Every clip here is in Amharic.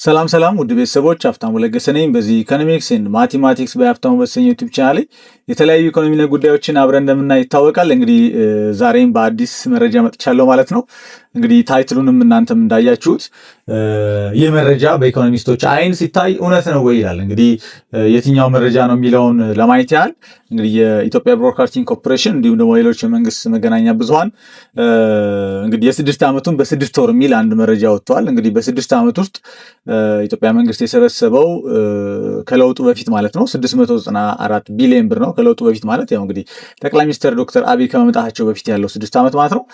ሰላም ሰላም ውድ ቤተሰቦች ሀብታሙ ለገሰ ነኝ። በዚህ ኢኮኖሚክስ ኤንድ ማቴማቲክስ በሀብታሙ በተሰኘው ዩቲዩብ ቻናል ላይ የተለያዩ ኢኮኖሚ ነክ ጉዳዮችን አብረን እንደምናይ ይታወቃል። እንግዲህ ዛሬም በአዲስ መረጃ መጥቻለሁ ማለት ነው። እንግዲህ ታይትሉንም እናንተም እንዳያችሁት ይህ መረጃ በኢኮኖሚስቶች አይን ሲታይ እውነት ነው ወይ ይላል። እንግዲህ የትኛው መረጃ ነው የሚለውን ለማየት ያህል እንግዲህ የኢትዮጵያ ብሮድካስቲንግ ኮርፖሬሽን እንዲሁም ደግሞ ሌሎች የመንግስት መገናኛ ብዙሃን እንግዲህ የስድስት ዓመቱን በስድስት ወር የሚል አንድ መረጃ ወጥቷል። እንግዲህ በስድስት ዓመት ውስጥ ኢትዮጵያ መንግስት የሰበሰበው ከለውጡ በፊት ማለት ነው 694 ቢሊዮን ብር ነው። ከለውጡ በፊት ማለት ያው እንግዲህ ጠቅላይ ሚኒስትር ዶክተር አብይ ከመምጣታቸው በፊት ያለው 6 ዓመት ማለት ነው።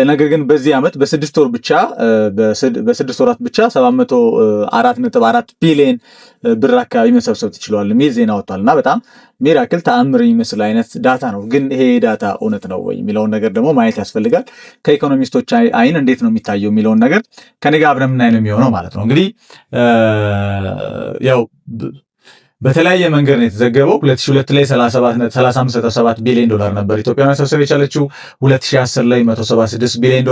ነገር ግን በዚህ ዓመት በስድስት ወር ብቻ በስድስት ወራት ብቻ 704.4 ቢሊዮን ብር አካባቢ መሰብሰብ ትችሏል የሚል ዜና ወጥቷል እና በጣም ሚራክል ተአምር የሚመስል አይነት ዳታ ነው። ግን ይሄ ዳታ እውነት ነው ወይ የሚለውን ነገር ደግሞ ማየት ያስፈልጋል። ከኢኮኖሚስቶች አይን እንዴት ነው የሚታየው የሚለውን ነገር ከኔ ጋር አብረን የምናይ ነው የሚሆነው ማለት ነው። እንግዲህ ያው በተለያየ መንገድ ነው የተዘገበው። 2002 ላይ 35.7 ቢሊዮን ዶላር ነበር ኢትዮጵያ መሰብሰብ የቻለችው። 2010 ላይ 176 ቢሊዮን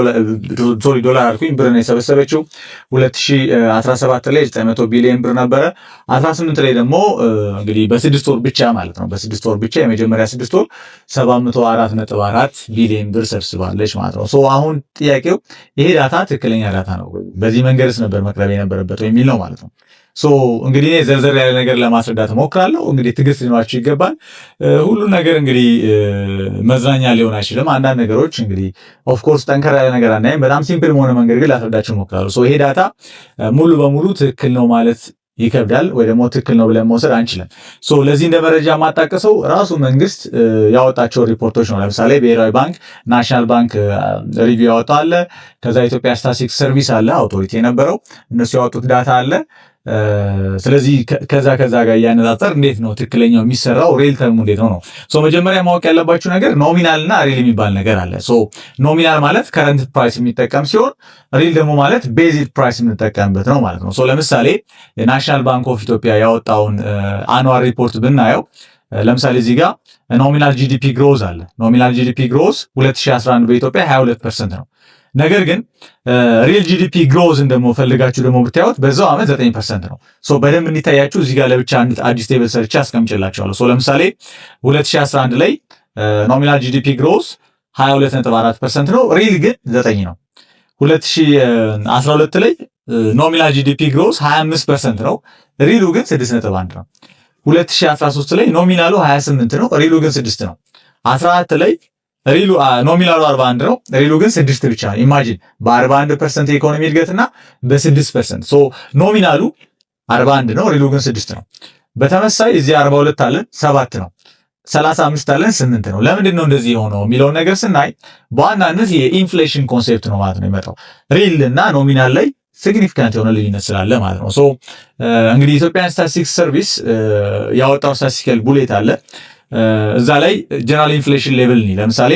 ዶላር አልኩኝ ብር ነው የሰበሰበችው። 2017 ላይ 900 ቢሊዮን ብር ነበረ። 18 ላይ ደግሞ እንግዲህ በስድስት ወር ብቻ ማለት ነው በስድስት ወር ብቻ የመጀመሪያ ስድስት ወር 704.4 ቢሊዮን ብር ሰብስባለች ማለት ነው። ሶ አሁን ጥያቄው ይሄ ዳታ ትክክለኛ ዳታ ነው በዚህ መንገድስ ነበር መቅረብ የነበረበት የሚል ነው ማለት ነው። ሶ እንግዲህ እኔ ዘርዘር ያለ ነገር ለማስረዳት እሞክራለሁ። እንግዲህ ትዕግስት ሊኖራችሁ ይገባል። ሁሉ ነገር እንግዲህ መዝናኛ ሊሆን አይችልም። አንዳንድ ነገሮች እንግዲህ ኦፍ ኮርስ ጠንከር ያለ ነገር አናይም። በጣም ሲምፕል በሆነ መንገድ ግን ላስረዳችሁ እሞክራለሁ። ሶ ይሄ ዳታ ሙሉ በሙሉ ትክክል ነው ማለት ይከብዳል፣ ወይ ደግሞ ትክክል ነው ብለን መውሰድ አንችልም። ሶ ለዚህ እንደ መረጃ የማጣቀሰው ራሱ መንግስት ያወጣቸው ሪፖርቶች ነው። ለምሳሌ ብሔራዊ ባንክ፣ ናሽናል ባንክ ሪቪው ያወጣው አለ። ከዛ ኢትዮጵያ ስታቲስቲክስ ሰርቪስ አለ አውቶሪቲ የነበረው እነሱ ያወጡት ዳታ አለ። ስለዚህ ከዛ ጋር እያነጻጸር እንዴት ነው ትክክለኛው የሚሰራው ሪል ተርሙ እንዴት ነው ነው። ሶ መጀመሪያ ማወቅ ያለባችሁ ነገር ኖሚናል እና ሪል የሚባል ነገር አለ። ሶ ኖሚናል ማለት ከረንት ፕራይስ የሚጠቀም ሲሆን ሪል ደግሞ ማለት ቤዚክ ፕራይስ የምንጠቀምበት ነው ማለት ነው። ሶ ለምሳሌ የናሽናል ባንክ ኦፍ ኢትዮጵያ ያወጣውን አኑዋል ሪፖርት ብናየው ለምሳሌ እዚህ ጋር ኖሚናል ጂዲፒ ግሮዝ አለ። ኖሚናል ጂዲፒ ግሮዝ 2011 በኢትዮጵያ 22% ነው። ነገር ግን ሪል ጂዲፒ ግሮዝ እንደምፈልጋችሁ ደግሞ ብታዩት በዛው ዓመት 9% ነው። ሶ በደንብ እንዲታያችሁ እዚህ ጋር ለብቻ አዲስ ቴብል ሰርች አስቀምጬላችኋለሁ። ሶ ለምሳሌ 2011 ላይ ኖሚናል ጂዲፒ ግሮዝ 22.4% ነው። ሪል ግን 9 ነው። 2012 ላይ ኖሚናል ጂዲፒ ግሮዝ 25% ነው። ሪሉ ግን 6.1 ነው። 2013 ላይ ኖሚናሉ 28 ነው። ሪሉ ግን 6 ነው። 14 ላይ ሪሉ ኖሚናሉ 41 ነው። ሪሉ ግን 6 ብቻ ነው። ኢማጂን በ41% የኢኮኖሚ እድገትና በ6%። ሶ ኖሚናሉ 41 ነው፣ ሪሉ ግን 6 ነው። በተመሳይ እዚህ 42 አለን 7 ነው። 35 አለን 8 ነው። ለምንድን ነው እንደዚህ የሆነው የሚለውን ነገር ስናይ በዋናነት የኢንፍሌሽን ኮንሴፕት ነው ማለት ነው የሚመጣው። ሪል እና ኖሚናል ላይ ሲግኒፊካንት የሆነ ልዩነት ስላለ ማለት ነው። ሶ እንግዲህ ኢትዮጵያን ስታቲስቲክስ ሰርቪስ ያወጣው ስታቲስቲካል ቡሌት አለ። እዛ ላይ ጀነራል ኢንፍሌሽን ሌቭል ነው። ለምሳሌ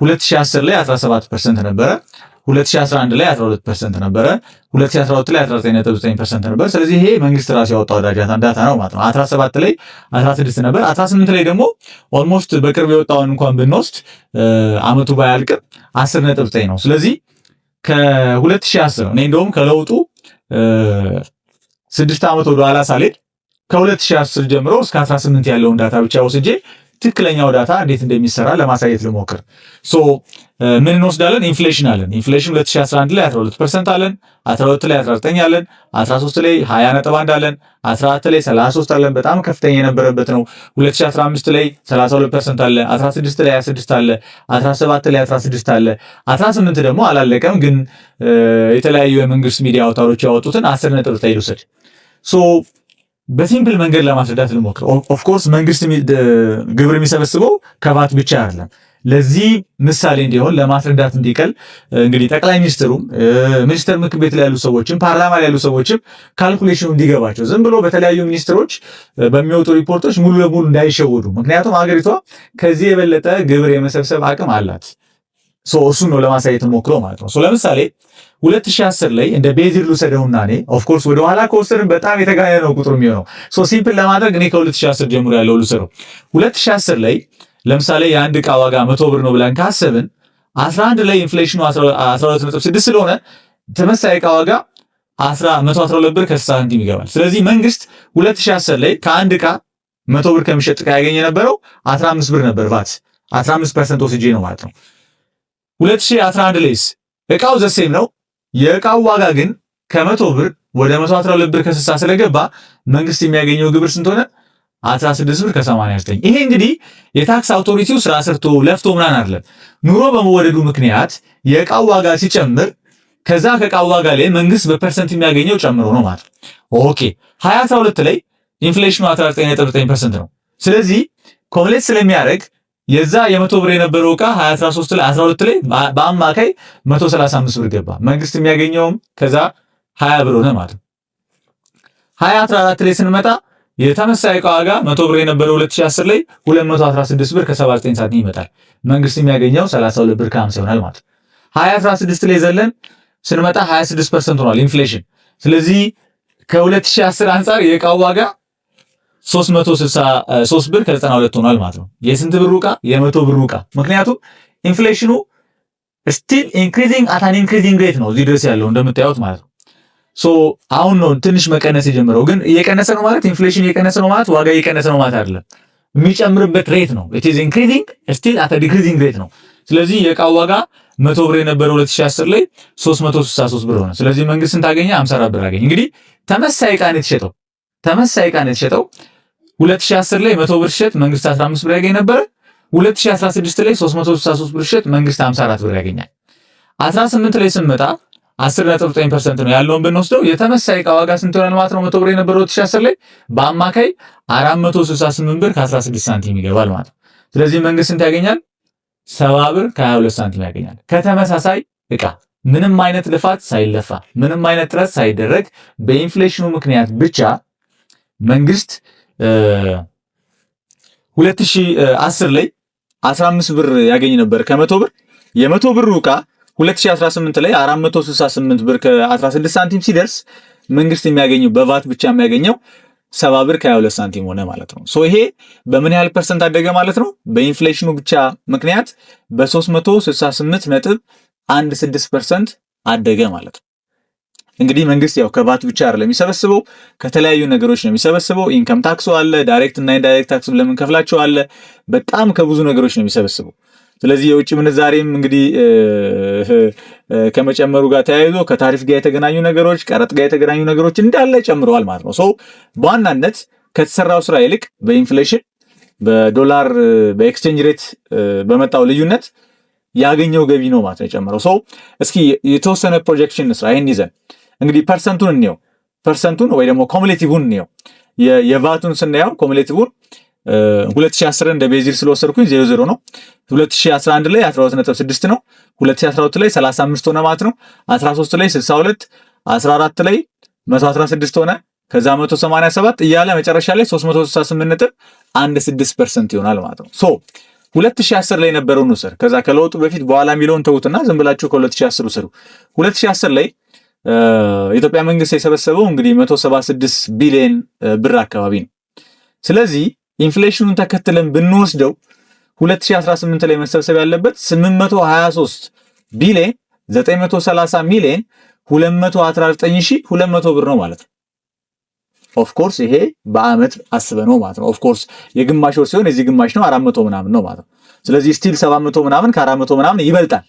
2010 ላይ 17% ነበረ፣ 2011 ላይ 12% ነበረ፣ 2012 ላይ 19.9% ነበር። ስለዚህ ይሄ መንግስት ራሱ ያወጣው ዳታ ነው ማለት ነው። 17 ላይ 16 ነበር። 18 ላይ ደግሞ ኦልሞስት በቅርብ የወጣውን እንኳን ብንወስድ አመቱ ባያልቅም 10.9 ነው። ስለዚህ ከ2010 እኔ እንደውም ከለውጡ 6 ዓመት ወደ ኋላ ሳልሄድ ከ2010 ጀምሮ እስከ 18 ያለውን ዳታ ብቻ ወስጄ ትክክለኛው ዳታ እንዴት እንደሚሰራ ለማሳየት ልሞክር። ሶ ምን እንወስዳለን? ኢንፍሌሽን አለን። ኢንፍሌሽን 2011 ላይ 12% አለን፣ 12 ላይ 19 አለን፣ 13 ላይ 20.1 አለን፣ 14 ላይ 33 አለን፣ በጣም ከፍተኛ የነበረበት ነው። 2015 ላይ 32% አለ፣ 16 ላይ 26 አለ፣ 17 ላይ 16 አለ፣ 18 ደግሞ አላለቀም፣ ግን የተለያዩ የመንግስት ሚዲያ አውታሮች ያወጡትን 10.9 ልውሰድ። ሶ በሲምፕል መንገድ ለማስረዳት ልሞክር። ኦፍ ኮርስ መንግስት ግብር የሚሰበስበው ከቫት ብቻ አይደለም። ለዚህ ምሳሌ እንዲሆን ለማስረዳት እንዲቀል እንግዲህ ጠቅላይ ሚኒስትሩም ሚኒስትር ምክር ቤት ላይ ያሉ ሰዎችም ፓርላማ ላይ ያሉ ሰዎችም ካልኩሌሽኑ እንዲገባቸው ዝም ብሎ በተለያዩ ሚኒስትሮች በሚወጡ ሪፖርቶች ሙሉ ለሙሉ እንዳይሸወዱ። ምክንያቱም ሀገሪቷ ከዚህ የበለጠ ግብር የመሰብሰብ አቅም አላት። እሱን ነው ለማሳየት ሞክሮ ማለት ነው። ለምሳሌ 2010 ላይ እንደ ቤዚር ልውሰደውና እኔ ኦፍ ኮርስ ወደ ኋላ ከወሰድን በጣም የተጋነነ ነው ቁጥሩ የሚሆነው። ሲምፕል ለማድረግ እኔ ከ2010 ጀምሮ ያለው ልውሰደው። 2010 ላይ ለምሳሌ የአንድ ዕቃ ዋጋ 100 ብር ነው ብለን ካሰብን 11 ላይ ኢንፍሌሽኑ 12.6 ስለሆነ ተመሳሳይ ዕቃ ዋጋ 112 ብር ከ60 ሳንቲም ይገባል። ስለዚህ መንግስት 2010 ላይ ከአንድ ዕቃ 100 ብር ከሚሸጥ ዕቃ ያገኘ የነበረው 15 ብር ነበር ቫት 15% ወስጄ ነው ማለት ነው። 2011 ላይስ ዕቃው ዘሴም ነው። የዕቃው ዋጋ ግን ከ100 ብር ወደ 112 ብር ከ60 ስለገባ መንግስት የሚያገኘው ግብር ስንት ሆነ? 16 ብር ከ89። ይሄ እንግዲህ የታክስ አውቶሪቲው ስራ ሰርቶ ለፍቶ ምናምን አይደለም። ኑሮ በመወደዱ ምክንያት የዕቃው ዋጋ ሲጨምር ከዛ ከዕቃው ዋጋ ላይ መንግስት በፐርሰንት የሚያገኘው ጨምሮ ነው ማለት ነው። ኦኬ 2012 ላይ ኢንፍሌሽኑ 19.9% ነው። ስለዚህ ኮምፕሌት ስለሚያደርግ የዛ የ100 ብር የነበረው ዕቃ 2013 ላይ 12 ላይ በአማካይ 135 ብር ገባ። መንግስት የሚያገኘውም ከዛ 20 ብር ሆነ ማለት ነው። 2014 ላይ ስንመጣ የተመሳሳይ ዕቃ ዋጋ 100 ብር የነበረው 2010 ላይ 216 ብር ከ79 ሳንቲም ይመጣል። መንግስት የሚያገኘው 32 ብር ከ50 ይሆናል ማለት ነው። 2016 ላይ ዘለን ስንመጣ 26% ሆኗል ኢንፍሌሽን። ስለዚህ ከ2010 አንጻር የዕቃው ዋጋ 363 ብር ከ92 ሆኗል ማለት ነው። የስንት ብር ዕቃ? የ100 ብር ዕቃ። ምክንያቱም ኢንፍሌሽኑ ስቲል ኢንክሪዚንግ አት አን ኢንክሪዚንግ ሬት ነው እዚህ ድረስ ያለው እንደምታዩት ማለት ነው። ሶ አሁን ነው ትንሽ መቀነስ የጀመረው። ግን እየቀነሰ ነው ማለት ኢንፍሌሽን እየቀነሰ ነው ማለት ዋጋ እየቀነሰ ነው ማለት አይደለም። የሚጨምርበት ሬት ነው። ኢት ኢዝ ኢንክሪዚንግ ስቲል አት አ ዲክሪዚንግ ሬት ነው። ስለዚህ የዕቃው ዋጋ 100 ብር የነበረው 2010 ላይ 363 ብር ሆነ። ስለዚህ መንግስት ስንት አገኘ? 54 ብር አገኘ። እንግዲህ ተመሳሳይ ዕቃ ነው የተሸጠው 2010 ላይ 100 ብር ሲሸጥ መንግስት 15 ብር ያገኝ ነበር። 2016 ላይ 363 ብር ሲሸጥ መንግስት 54 ብር ያገኛል። 18 ላይ ስንመጣ 10.9% ነው ያለውን ብንወስደው የተመሳሳይ ዕቃ ዋጋ ስንት ይሆናል ማለት ነው? 100 ብር የነበረው 2010 ላይ በአማካይ 468 ብር ከ16 ሳንቲም ይገባል ማለት ነው። ስለዚህ መንግስት ስንት ያገኛል? 70 ብር ከ22 ሳንቲም ያገኛል። ከተመሳሳይ ዕቃ ምንም አይነት ልፋት ሳይለፋ ምንም አይነት ጥረት ሳይደረግ በኢንፍሌሽኑ ምክንያት ብቻ መንግስት 2010 ላይ 15 ብር ያገኝ ነበር ከ100 ብር። የ100 ብር ዕቃ 2018 ላይ 468 ብር ከ16 ሳንቲም ሲደርስ መንግስት የሚያገኘው በቫት ብቻ የሚያገኘው 70 ብር ከ22 ሳንቲም ሆነ ማለት ነው። ሶ ይሄ በምን ያህል ፐርሰንት አደገ ማለት ነው? በኢንፍሌሽኑ ብቻ ምክንያት በ368.16% አደገ ማለት ነው። እንግዲህ መንግስት ያው ከቫት ብቻ አይደለም የሚሰበስበው ከተለያዩ ነገሮች ነው የሚሰበስበው። ኢንከም ታክሱ አለ፣ ዳይሬክት እና ኢንዳይሬክት ታክስ ብለን የምንከፍላቸው አለ። በጣም ከብዙ ነገሮች ነው የሚሰበስበው። ስለዚህ የውጭ ምንዛሬም እንግዲህ ከመጨመሩ ጋር ተያይዞ ከታሪፍ ጋር የተገናኙ ነገሮች፣ ቀረጥ ጋር የተገናኙ ነገሮች እንዳለ ጨምረዋል ማለት ነው። ሶ በዋናነት ከተሰራው ስራ ይልቅ በኢንፍሌሽን በዶላር በኤክስቼንጅ ሬት በመጣው ልዩነት ያገኘው ገቢ ነው ማለት ነው የጨመረው። ሶ እስኪ የተወሰነ ፕሮጀክሽን እንስራ። ይሄን ይዘን እንግዲህ ፐርሰንቱን እንየው። ፐርሰንቱን ወይ ደግሞ ኮሙሌቲቭን እንየው። የቫቱን ስናየው ኮሙሌቲቭን 2010 እንደ ቤዚር ስለወሰድኩኝ 00 ነው። 2011 ላይ 12.6 ነው። 2012 ላይ 35 ሆነ ማለት ነው። 13 ላይ 62፣ 14 ላይ 116 ሆነ። ከዛ 187 እያለ መጨረሻ ላይ 368.16% ይሆናል ማለት ነው። ሶ 2010 ላይ የነበረውን ውሰድ። ከዛ ከለውጡ በፊት በኋላ የሚለውን ተውትና ዝም ብላችሁ ከ2010 ውሰዱ። 2010 ላይ የኢትዮጵያ መንግስት የሰበሰበው እንግዲህ 176 ቢሊዮን ብር አካባቢ ነው። ስለዚህ ኢንፍሌሽኑን ተከትለን ብንወስደው 2018 ላይ መሰብሰብ ያለበት 823 ቢሊዮን 930 ሚሊዮን 219200 ብር ነው ማለት ነው። ኦፍ ኮርስ ይሄ በአመት አስበነው ማለት ነው። ኦፍ ኮርስ የግማሽ ወር ሲሆን የዚህ ግማሽ ነው 400 ምናምን ነው ማለት ነው። ስለዚህ ስቲል 700 ምናምን ከ400 ምናምን ይበልጣል።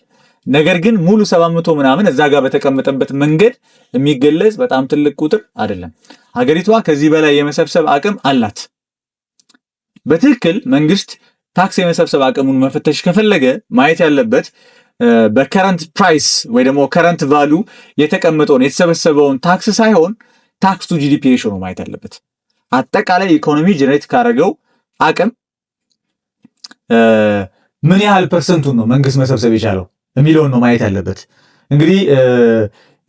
ነገር ግን ሙሉ 700 ምናምን እዛ ጋር በተቀመጠበት መንገድ የሚገለጽ በጣም ትልቅ ቁጥር አይደለም። ሀገሪቷ ከዚህ በላይ የመሰብሰብ አቅም አላት። በትክክል መንግስት ታክስ የመሰብሰብ አቅሙን መፈተሽ ከፈለገ ማየት ያለበት በከረንት ፕራይስ ወይ ደግሞ ከረንት ቫሉ የተቀመጠውን የተሰበሰበውን ታክስ ሳይሆን ታክስ ቱ ጂዲፒ ሬሾ ነው ማየት ያለበት። አጠቃላይ ኢኮኖሚ ጀነሬት ካደረገው አቅም ምን ያህል ፐርሰንቱን ነው መንግስት መሰብሰብ የቻለው የሚለውን ነው ማየት ያለበት። እንግዲህ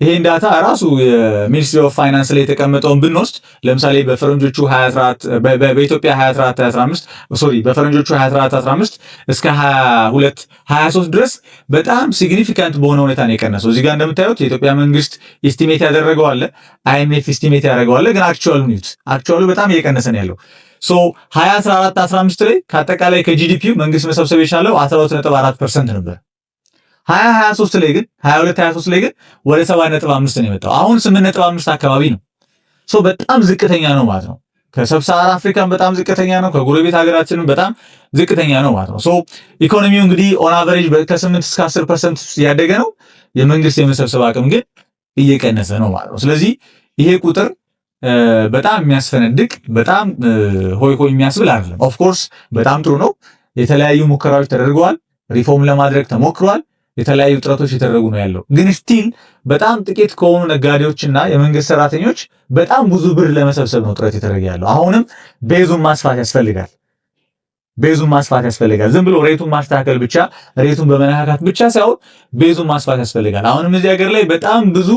ይሄን ዳታ ራሱ የሚኒስትሪ ኦፍ ፋይናንስ ላይ የተቀመጠውን ብንወስድ ለምሳሌ በፈረንጆቹ 2014 በኢትዮጵያ 2014 በፈረንጆቹ 2014 እስከ 22-23 ድረስ በጣም ሲግኒፊካንት በሆነ ሁኔታ ነው የቀነሰው። እዚህ ጋር እንደምታዩት የኢትዮጵያ መንግስት ኢስቲሜት ያደረገው አለ፣ አይኤምኤፍ ኢስቲሜት ያደረገው አለ። ግን አክቹዋሉ በጣም እየቀነሰ ነው ያለው። ሶ 2014-15 ላይ ከአጠቃላይ ከጂዲፒው መንግስት መሰብሰብ የቻለው 12.4% ነበር። 2023 ላይ ግን 22-23 ላይ ግን ወደ 7.5 ነው የመጣው። አሁን 8.5 አካባቢ ነው። በጣም ዝቅተኛ ነው ማለት ነው። ከሰብሳራ አፍሪካን በጣም ዝቅተኛ ነው። ከጎረቤት ሀገራችንም በጣም ዝቅተኛ ነው ማለት ነው። ኢኮኖሚው እንግዲህ ኦን አቨሬጅ ከ8 እስከ 10% ያደገ ነው። የመንግስት የመሰብሰብ አቅም ግን እየቀነሰ ነው ማለት ነው። ስለዚህ ይሄ ቁጥር በጣም የሚያስፈነድቅ በጣም ሆይ ሆይ የሚያስብል አይደለም። ኦፍኮርስ በጣም ጥሩ ነው። የተለያዩ ሙከራዎች ተደርገዋል። ሪፎርም ለማድረግ ተሞክሯል። የተለያዩ ጥረቶች የተደረጉ ነው ያለው። ግን ስቲል በጣም ጥቂት ከሆኑ ነጋዴዎችና የመንግስት ሰራተኞች በጣም ብዙ ብር ለመሰብሰብ ነው ጥረት የተደረገ ያለው። አሁንም ቤዙን ማስፋት ያስፈልጋል። ዝም ብሎ ሬቱን ማስተካከል ብቻ ሬቱን በመነካካት ብቻ ሳይሆን ቤዙን ማስፋት ያስፈልጋል። አሁንም እዚህ ሀገር ላይ በጣም ብዙ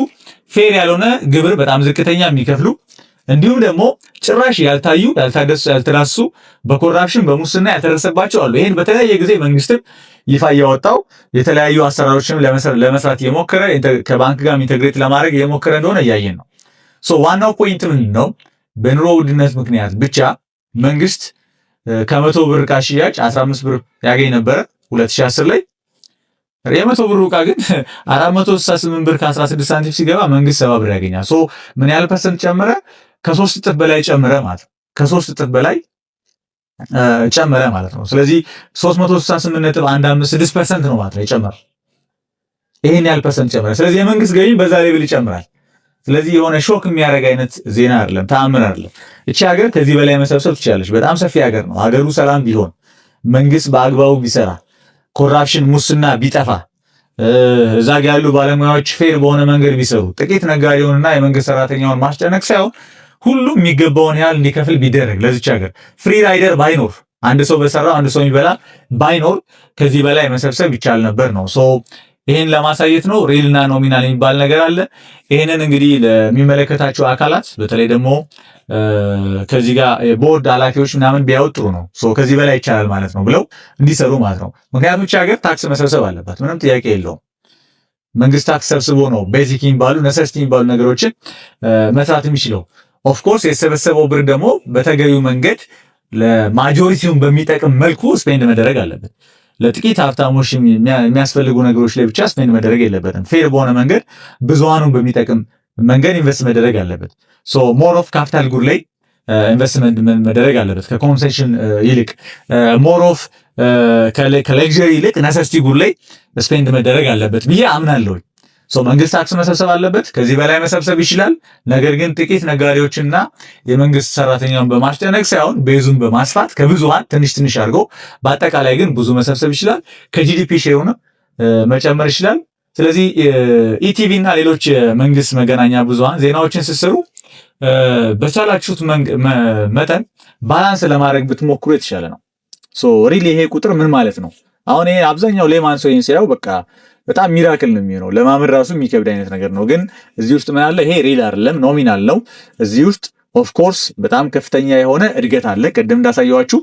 ፌር ያልሆነ ግብር በጣም ዝቅተኛ የሚከፍሉ እንዲሁም ደግሞ ጭራሽ ያልታዩ ያልተዳሱ በኮራፕሽን በሙስና ያልተደረሰባቸው አሉ። ይህን በተለያየ ጊዜ መንግስትም ይፋ እያወጣው የተለያዩ አሰራሮችን ለመስራት የሞከረ ከባንክ ጋር ኢንተግሬት ለማድረግ የሞከረ እንደሆነ እያየን ነው። ዋናው ፖይንት ምንድን ነው? በኑሮ ውድነት ምክንያት ብቻ መንግስት ከ100 ብር ዕቃ ሽያጭ 15 ብር ያገኝ ነበረ 2010 ላይ። የ100 ብር ዕቃ ግን 468 ብር ከ16 ሳንቲም ሲገባ መንግስት 70 ብር ያገኛል። ምን ያህል ፐርሰንት ጨመረ? ከ3 እጥፍ በላይ ጨመረ ማለት ነው። ከ3 እጥፍ በላይ ጨመረ ማለት ነው። ስለዚህ 368.156% ነው ማለት ነው የጨመረው። ይሄን ያህል ፐርሰንት ጨመረ። ስለዚህ የመንግስት ገቢ በዛ ሌቭል ይጨምራል። ስለዚህ የሆነ ሾክ የሚያደርግ አይነት ዜና አይደለም፣ ተአምር አይደለም። እቺ ሀገር ከዚህ በላይ መሰብሰብ ትችላለች። በጣም ሰፊ ሀገር ነው። ሀገሩ ሰላም ቢሆን፣ መንግስት በአግባቡ ቢሰራ፣ ኮራፕሽን ሙስና ቢጠፋ፣ እዛ ጋ ያሉ ባለሙያዎች ፌር በሆነ መንገድ ቢሰሩ፣ ጥቂት ነጋዴውንና የመንግስት ሰራተኛውን ማስጨነቅ ሳይሆን ሁሉም የሚገባውን ያህል እንዲከፍል ቢደረግ፣ ለዚች ሀገር ፍሪ ራይደር ባይኖር፣ አንድ ሰው በሰራው አንድ ሰው የሚበላ ባይኖር ከዚህ በላይ መሰብሰብ ይቻል ነበር ነው። ይሄን ለማሳየት ነው። ሪልና ኖሚናል የሚባል ነገር አለ። ይሄንን እንግዲህ ለሚመለከታቸው አካላት በተለይ ደግሞ ከዚህ ጋር ቦርድ ኃላፊዎች ምናምን ቢያወጡ ነው ከዚህ በላይ ይቻላል ማለት ነው ብለው እንዲሰሩ ማለት ነው። ምክንያቱም ሀገር ታክስ መሰብሰብ አለባት፣ ምንም ጥያቄ የለውም። መንግስት ታክስ ሰብስቦ ነው ቤዚክ የሚባሉ ነሰስቲ የሚባሉ ነገሮችን መስራት የሚችለው። ኦፍኮርስ የተሰበሰበው ብር ደግሞ በተገቢው መንገድ ለማጆሪቲውን በሚጠቅም መልኩ ስፔንድ መደረግ አለበት። ለጥቂት ሀብታሞች የሚያስፈልጉ ነገሮች ላይ ብቻ ስፔንድ መደረግ የለበትም። ፌር በሆነ መንገድ ብዙሃኑን በሚጠቅም መንገድ ኢንቨስት መደረግ አለበት። ሞር ኦፍ ካፒታል ጉድ ላይ ኢንቨስትመንት መደረግ አለበት። ከኮንሰሽን ይልቅ ሞር ኦፍ ከሌክዠሪ ይልቅ ነሰስቲ ጉድ ላይ ስፔንድ መደረግ አለበት ብዬ አምናለሁ። መንግስት ታክስ መሰብሰብ አለበት። ከዚህ በላይ መሰብሰብ ይችላል። ነገር ግን ጥቂት ነጋዴዎችና የመንግስት ሰራተኛውን በማስጨነቅ ሳይሆን ቤዙን በማስፋት ከብዙሃን ትንሽ ትንሽ አድርጎ በአጠቃላይ ግን ብዙ መሰብሰብ ይችላል። ከጂዲፒ ሼሩን መጨመር ይችላል። ስለዚህ ኢቲቪ እና ሌሎች የመንግስት መገናኛ ብዙሃን ዜናዎችን ስትሰሩ በቻላችሁት መጠን ባላንስ ለማድረግ ብትሞክሩ የተሻለ ነው። ሪሊ ይሄ ቁጥር ምን ማለት ነው? አሁን ይሄ አብዛኛው ሌማን ሰው ሲያየው በቃ በጣም ሚራክል ነው የሚሆነው። ለማመን ራሱ የሚከብድ አይነት ነገር ነው። ግን እዚህ ውስጥ ምን አለ? ይሄ ሪል አይደለም፣ ኖሚናል ነው። እዚህ ውስጥ ኦፍ ኮርስ በጣም ከፍተኛ የሆነ እድገት አለ። ቅድም እንዳሳየዋችሁ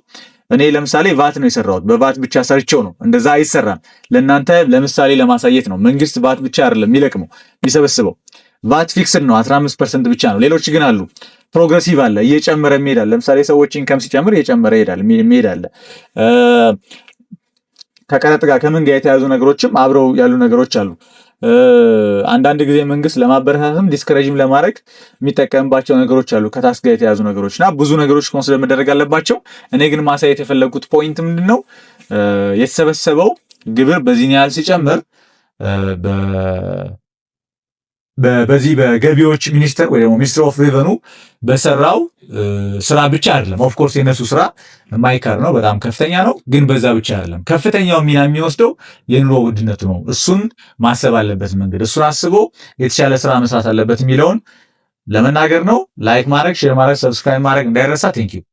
እኔ ለምሳሌ ቫት ነው የሰራሁት። በቫት ብቻ ሰርቼው ነው። እንደዛ አይሰራም። ለእናንተ ለምሳሌ ለማሳየት ነው። መንግስት ቫት ብቻ አይደለም የሚለቅመው የሚሰበስበው። ቫት ፊክስድ ነው፣ 15% ብቻ ነው። ሌሎች ግን አሉ። ፕሮግረሲቭ አለ፣ እየጨመረ ይሄዳል። ለምሳሌ ሰዎች ኢንከም ሲጨምር እየጨመረ ይሄዳል። ከቀረጥ ጋር ከምን ጋር የተያዙ ነገሮችም አብረው ያሉ ነገሮች አሉ። አንዳንድ ጊዜ መንግስት ለማበረታታትም ዲስከሬጅም ለማድረግ የሚጠቀምባቸው ነገሮች አሉ፣ ከታክስ ጋር የተያዙ ነገሮች እና ብዙ ነገሮች ኮንሲደር መደረግ አለባቸው። እኔ ግን ማሳየት የፈለጉት ፖይንት ምንድን ነው? የተሰበሰበው ግብር በዚህን ያህል ሲጨምር በዚህ በገቢዎች ሚኒስቴር ወይ ደግሞ ሚኒስትር ኦፍ ሬቨኑ በሰራው ስራ ብቻ አይደለም። ኦፍ ኮርስ የነሱ ስራ ማይካር ነው፣ በጣም ከፍተኛ ነው። ግን በዛ ብቻ አይደለም። ከፍተኛው ሚና የሚወስደው የኑሮ ውድነቱ ነው። እሱን ማሰብ አለበት መንገድ። እሱን አስቦ የተሻለ ስራ መስራት አለበት የሚለውን ለመናገር ነው። ላይክ ማድረግ፣ ሼር ማድረግ፣ ሰብስክራይብ ማድረግ እንዳይረሳ። ቴንኪው